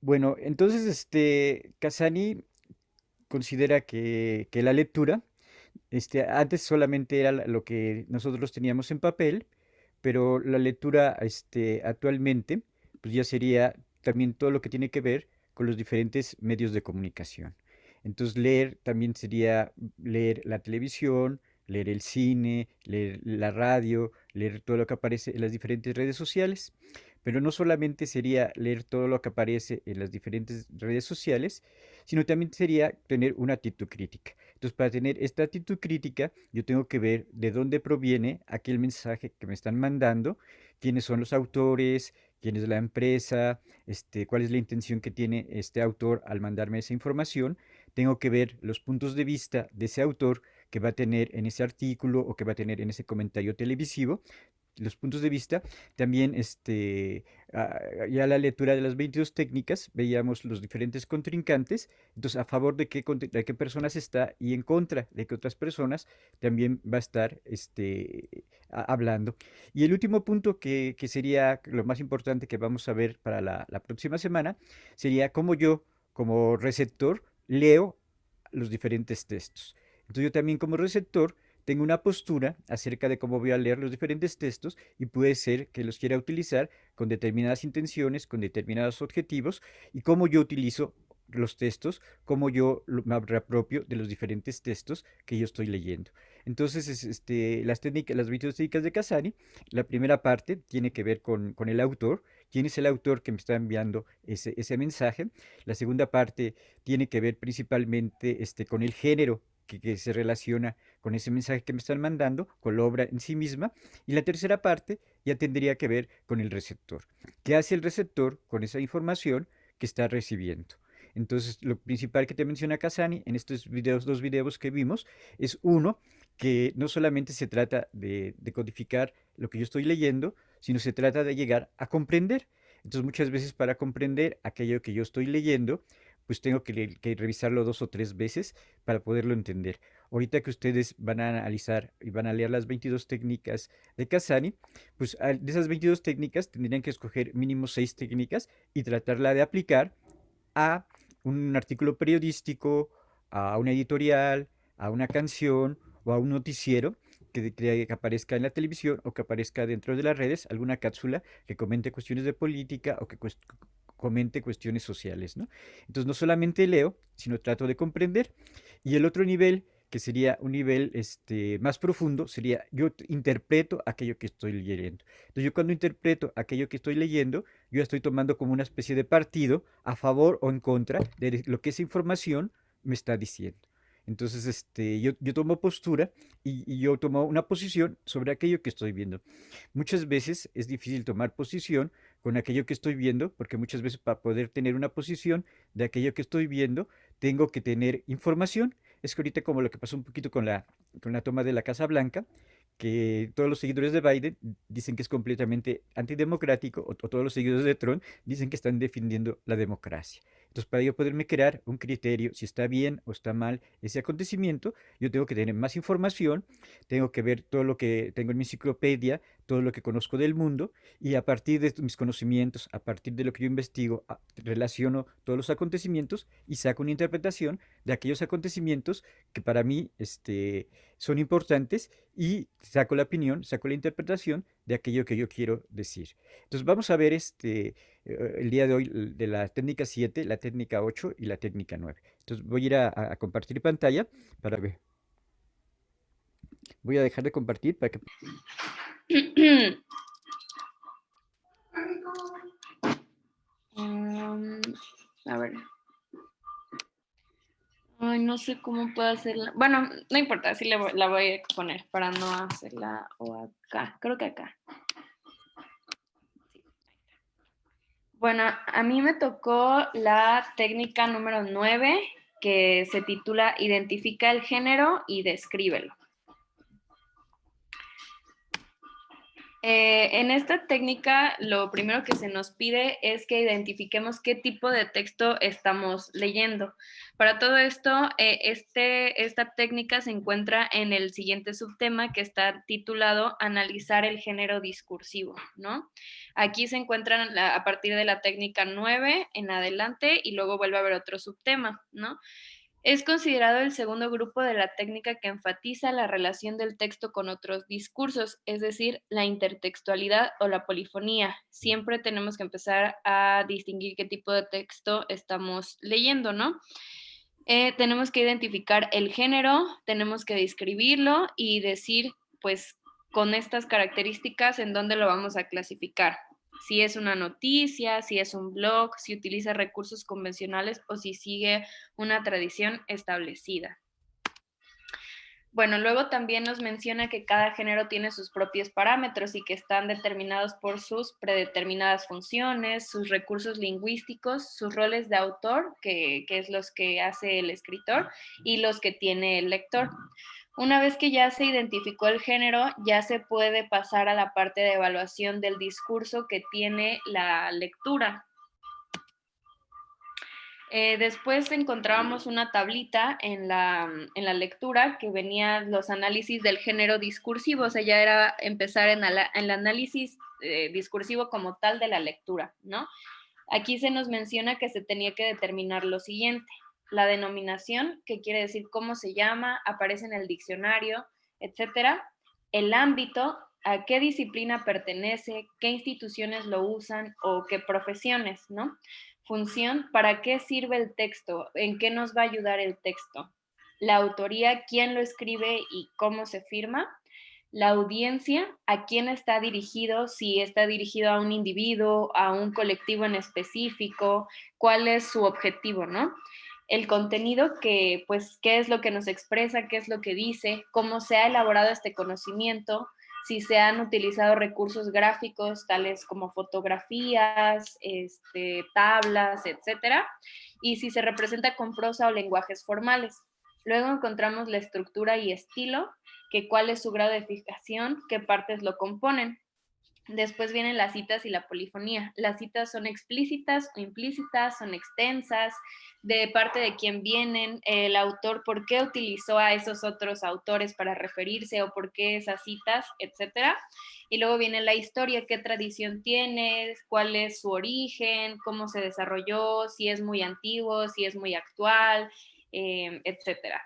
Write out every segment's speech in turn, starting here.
Bueno, entonces, Casani considera que la lectura, antes solamente era lo que nosotros teníamos en papel, pero la lectura, actualmente, pues ya sería también todo lo que tiene que ver con los diferentes medios de comunicación. Entonces, leer también sería leer la televisión, leer el cine, leer la radio, leer todo lo que aparece en las diferentes redes sociales. Pero no solamente sería leer todo lo que aparece en las diferentes redes sociales, sino también sería tener una actitud crítica. Entonces, para tener esta actitud crítica, yo tengo que ver de dónde proviene aquel mensaje que me están mandando, quiénes son los autores, quién es la empresa, cuál es la intención que tiene este autor al mandarme esa información. Tengo que ver los puntos de vista de ese autor que va a tener en ese artículo o que va a tener en ese comentario televisivo, los puntos de vista. También ya la lectura de las 22 técnicas, veíamos los diferentes contrincantes, entonces a favor de qué personas está y en contra de qué otras personas también va a estar hablando. Y el último punto que sería lo más importante que vamos a ver para la próxima semana sería cómo yo, como receptor, leo los diferentes textos. Entonces yo también como receptor tengo una postura acerca de cómo voy a leer los diferentes textos y puede ser que los quiera utilizar con determinadas intenciones, con determinados objetivos y cómo yo utilizo los textos, cómo yo me reapropio de los diferentes textos que yo estoy leyendo. Entonces, las técnicas, las 22 técnicas de Casani, la primera parte tiene que ver con el autor, quién es el autor que me está enviando ese mensaje. La segunda parte tiene que ver principalmente con el género que se relaciona con ese mensaje que me están mandando, con la obra en sí misma. Y la tercera parte ya tendría que ver con el receptor. ¿Qué hace el receptor con esa información que está recibiendo? Entonces, lo principal que te menciona Casani en estos videos, dos videos que vimos, es uno, que no solamente se trata de codificar lo que yo estoy leyendo, sino se trata de llegar a comprender. Entonces, muchas veces para comprender aquello que yo estoy leyendo, pues tengo que revisarlo dos o tres veces para poderlo entender. Ahorita que ustedes van a analizar y van a leer las 22 técnicas de Casani, pues de esas 22 técnicas tendrían que escoger mínimo 6 técnicas y tratarla de aplicar a un artículo periodístico, a una editorial, a una canción o a un noticiero que aparezca en la televisión o que aparezca dentro de las redes, alguna cápsula que comente cuestiones de política o que comente cuestiones sociales, ¿no? Entonces no solamente leo, sino trato de comprender. Y el otro nivel, que sería un nivel más profundo, sería yo interpreto aquello que estoy leyendo. Entonces yo cuando interpreto aquello que estoy leyendo, yo estoy tomando como una especie de partido a favor o en contra de lo que esa información me está diciendo. Entonces, yo tomo postura y yo tomo una posición sobre aquello que estoy viendo. Muchas veces es difícil tomar posición con aquello que estoy viendo, porque muchas veces para poder tener una posición de aquello que estoy viendo, tengo que tener información. Es que ahorita como lo que pasó un poquito con la toma de la Casa Blanca, que todos los seguidores de Biden dicen que es completamente antidemocrático, o todos los seguidores de Trump dicen que están defendiendo la democracia. Entonces, para yo poderme crear un criterio, si está bien o está mal ese acontecimiento, yo tengo que tener más información, tengo que ver todo lo que tengo en mi enciclopedia, todo lo que conozco del mundo, y a partir de mis conocimientos, a partir de lo que yo investigo, relaciono todos los acontecimientos y saco una interpretación de aquellos acontecimientos que para mí son importantes y saco la opinión, saco la interpretación de aquello que yo quiero decir. Entonces vamos a ver el día de hoy de la técnica 7, la técnica 8 y la técnica 9. Entonces voy a ir a compartir pantalla para ver. Voy a dejar de compartir para que... Um, a ver. Ay, no sé cómo puedo hacerla. Bueno, no importa, así la voy a exponer para no hacerla o acá. Creo que acá. Bueno, a mí me tocó la técnica número 9, que se titula Identifica el género y descríbelo. En esta técnica, lo primero que se nos pide es que identifiquemos qué tipo de texto estamos leyendo. Para todo esto, esta técnica se encuentra en el siguiente subtema que está titulado Analizar el género discursivo, ¿no? Aquí se encuentran a partir de la técnica 9 en adelante y luego vuelve a haber otro subtema, ¿no? Es considerado el segundo grupo de la técnica que enfatiza la relación del texto con otros discursos, es decir, la intertextualidad o la polifonía. Siempre tenemos que empezar a distinguir qué tipo de texto estamos leyendo, ¿no? Tenemos que identificar el género, tenemos que describirlo y decir, pues, con estas características en dónde lo vamos a clasificar. Si es una noticia, si es un blog, si utiliza recursos convencionales o si sigue una tradición establecida. Bueno, luego también nos menciona que cada género tiene sus propios parámetros y que están determinados por sus predeterminadas funciones, sus recursos lingüísticos, sus roles de autor, que es los que hace el escritor, y los que tiene el lector. Una vez que ya se identificó el género, ya se puede pasar a la parte de evaluación del discurso que tiene la lectura. Después encontrábamos una tablita en la lectura que venían los análisis del género discursivo, o sea, ya era empezar en el análisis discursivo como tal de la lectura, ¿no? Aquí se nos menciona que se tenía que determinar lo siguiente: la denominación, que quiere decir cómo se llama, aparece en el diccionario, etcétera; el ámbito, a qué disciplina pertenece, qué instituciones lo usan o qué profesiones, ¿no? Función, ¿para qué sirve el texto? ¿En qué nos va a ayudar el texto? La autoría, quién lo escribe y cómo se firma. La audiencia, a quién está dirigido, si está dirigido a un individuo, a un colectivo en específico, cuál es su objetivo, ¿no? El contenido, que pues qué es lo que nos expresa, qué es lo que dice, cómo se ha elaborado este conocimiento, si se han utilizado recursos gráficos tales como fotografías, tablas, etcétera, y si se representa con prosa o lenguajes formales. Luego encontramos la estructura y estilo, que cuál es su grado de fijación, qué partes lo componen. Después vienen las citas y la polifonía. Las citas son explícitas o implícitas, son extensas, de parte de quién vienen, el autor, por qué utilizó a esos otros autores para referirse o por qué esas citas, etcétera. Y luego viene la historia, qué tradición tiene, cuál es su origen, cómo se desarrolló, si es muy antiguo, si es muy actual, etcétera.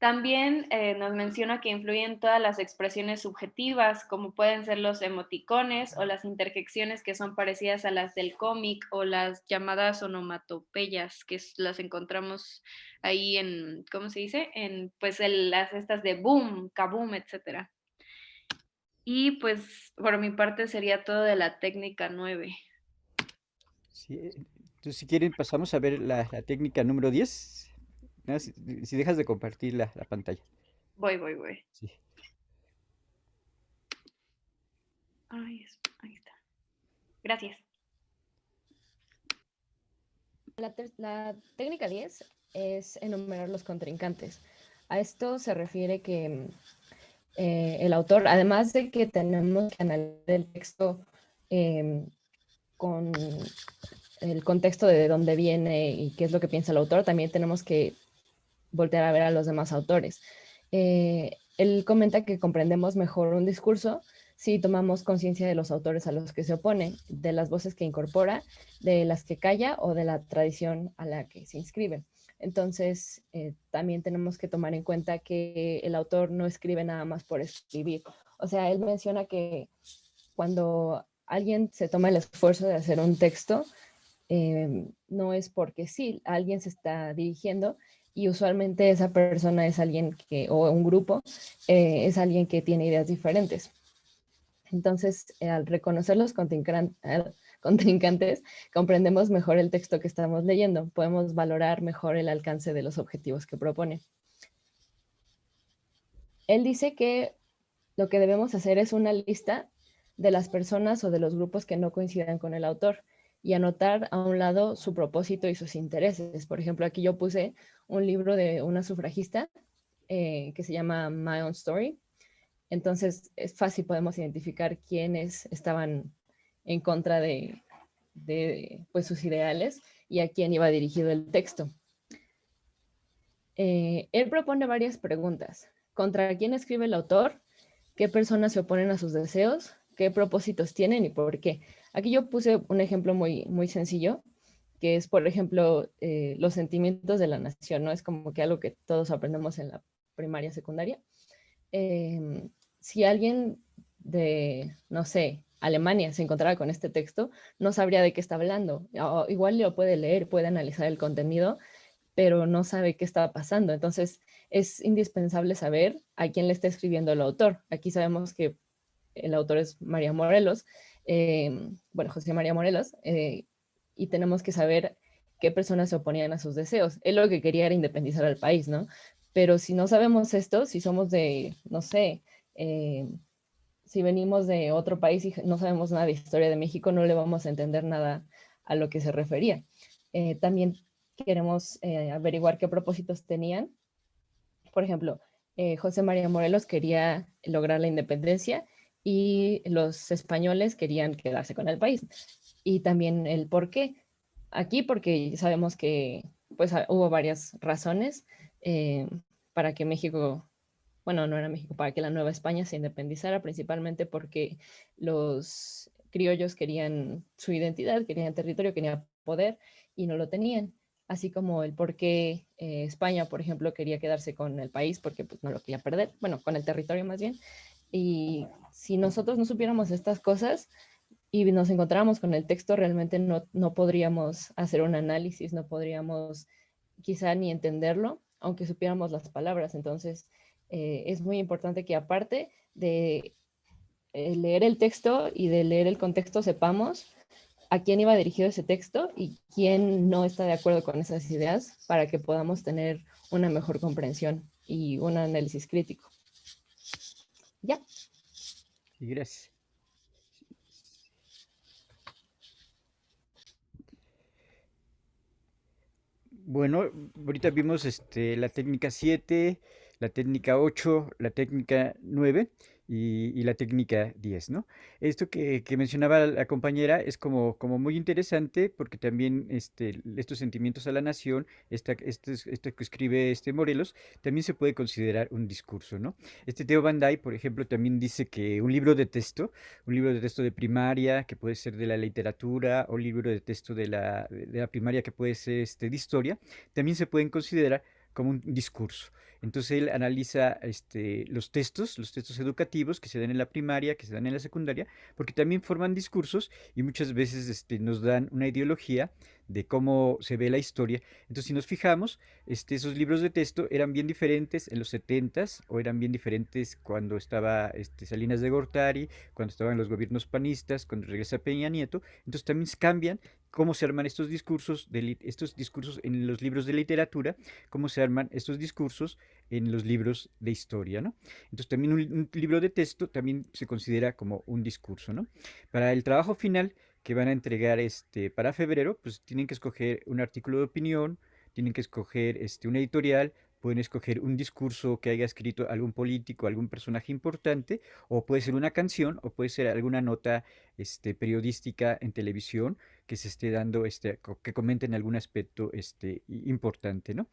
También nos menciona que influyen todas las expresiones subjetivas, como pueden ser los emoticones o las interjecciones que son parecidas a las del cómic, o las llamadas onomatopeyas, que las encontramos ahí en, ¿cómo se dice? En pues las estas de boom, kaboom, etcétera. Y pues por mi parte sería todo de la técnica 9. Sí, entonces, si quieren, pasamos a ver la técnica número 10. ¿No? Si dejas de compartir la pantalla. Voy. Sí. Ay, ahí está. Gracias. La técnica 10 es enumerar los contrincantes. A esto se refiere que el autor, además de que tenemos que analizar el texto con el contexto de dónde viene y qué es lo que piensa el autor, también tenemos que voltear a ver a los demás autores. Él comenta que comprendemos mejor un discurso si tomamos conciencia de los autores a los que se opone, de las voces que incorpora, de las que calla o de la tradición a la que se inscribe. Entonces, también tenemos que tomar en cuenta que el autor no escribe nada más por escribir. O sea, él menciona que cuando alguien se toma el esfuerzo de hacer un texto, no es porque sí, alguien se está dirigiendo y usualmente esa persona es alguien que, o un grupo, es alguien que tiene ideas diferentes. Entonces, al reconocer los contrincantes, comprendemos mejor el texto que estamos leyendo, podemos valorar mejor el alcance de los objetivos que propone. Él dice que lo que debemos hacer es una lista de las personas o de los grupos que no coincidan con el autor y anotar a un lado su propósito y sus intereses. Por ejemplo, aquí yo puse un libro de una sufragista que se llama My Own Story, Entonces es fácil, podemos identificar quiénes estaban en contra de pues, sus ideales y a quién iba dirigido el texto. Él propone varias preguntas. ¿Contra quién escribe el autor? ¿Qué personas se oponen a sus deseos? ¿Qué propósitos tienen y por qué? Aquí yo puse un ejemplo muy sencillo, que es, por ejemplo, los sentimientos de la nación, ¿no? Es como que algo que todos aprendemos en la primaria, secundaria. Si alguien de, no sé, Alemania se encontrara con este texto, no sabría de qué está hablando. O igual lo puede leer, puede analizar el contenido, pero no sabe qué está pasando. Entonces, es indispensable saber a quién le está escribiendo el autor. Aquí sabemos que el autor es María Morelos, bueno, José María Morelos, y tenemos que saber qué personas se oponían a sus deseos. Él lo que quería era independizar al país, ¿no? Pero si no sabemos esto, si somos de, no sé, eh, si venimos de otro país y no sabemos nada de historia de México, no le vamos a entender nada a lo que se refería. También queremos averiguar qué propósitos tenían. Por ejemplo, José María Morelos quería lograr la independencia y los españoles querían quedarse con el país. Y también el por qué. Aquí porque sabemos que pues, hubo varias razones eh, para que México, bueno, no era México, para que la Nueva España se independizara, principalmente porque los criollos querían su identidad, querían territorio, querían poder y no lo tenían. Así como el por qué España, por ejemplo, quería quedarse con el país porque pues, no lo quería perder, bueno, con el territorio más bien. Y si nosotros no supiéramos estas cosas y nos encontráramos con el texto, realmente no podríamos hacer un análisis, no podríamos quizá ni entenderlo, aunque supiéramos las palabras. Entonces, es muy importante que aparte de leer el texto y de leer el contexto, sepamos a quién iba dirigido ese texto y quién no está de acuerdo con esas ideas para que podamos tener una mejor comprensión y un análisis crítico. Ya. Sí, gracias. Bueno, ahorita vimos la técnica 7, la técnica 8, la técnica 9 y la técnica 10, ¿no? Esto que mencionaba la compañera es como muy interesante porque también estos sentimientos a la nación, esto que escribe Morelos, también se puede considerar un discurso, ¿no? Theo Van Dyke, por ejemplo, también dice que un libro de texto de primaria, que puede ser de la literatura, o libro de texto de la primaria, que puede ser de historia, también se pueden considerar como un discurso. Entonces él analiza los textos educativos que se dan en la primaria, que se dan en la secundaria, porque también forman discursos y muchas veces nos dan una ideología de cómo se ve la historia. Entonces, si nos fijamos, esos libros de texto eran bien diferentes en los 70s o eran bien diferentes cuando estaba Salinas de Gortari, cuando estaban los gobiernos panistas, cuando regresa Peña Nieto. Entonces también cambian cómo se arman estos discursos en los libros de literatura, cómo se arman estos discursos en los libros de historia, ¿no? Entonces también un libro de texto también se considera como un discurso, ¿no? Para el trabajo final que van a entregar para febrero, pues tienen que escoger un artículo de opinión, tienen que escoger una editorial, pueden escoger un discurso que haya escrito algún político, algún personaje importante, o puede ser una canción, o puede ser alguna nota periodística en televisión que se esté dando, que comenten algún aspecto importante, ¿no?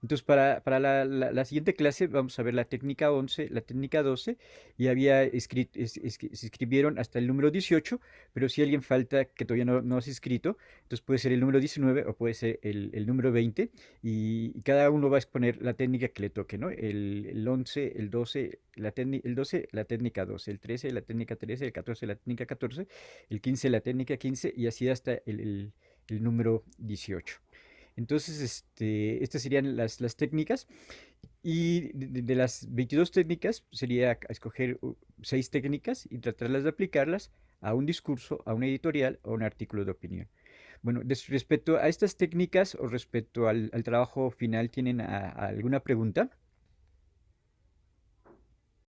Entonces, para la siguiente clase vamos a ver la técnica 11, la técnica 12, y había escrito, se escribieron hasta el número 18, pero si alguien falta que todavía no se ha escrito, entonces puede ser el número 19 o puede ser el número 20, y cada uno va a exponer la técnica que le toque, ¿no? El 11, el 12, el 12, la técnica 12, el 13, la técnica 13, el 14, la técnica 14, el 15, la técnica 15, y así hasta el número 18. Entonces, estas serían las técnicas. Y de las 22 técnicas, sería escoger 6 técnicas y tratarlas de aplicarlas a un discurso, a una editorial o a un artículo de opinión. Bueno, respecto a estas técnicas o respecto al trabajo final, ¿tienen alguna pregunta?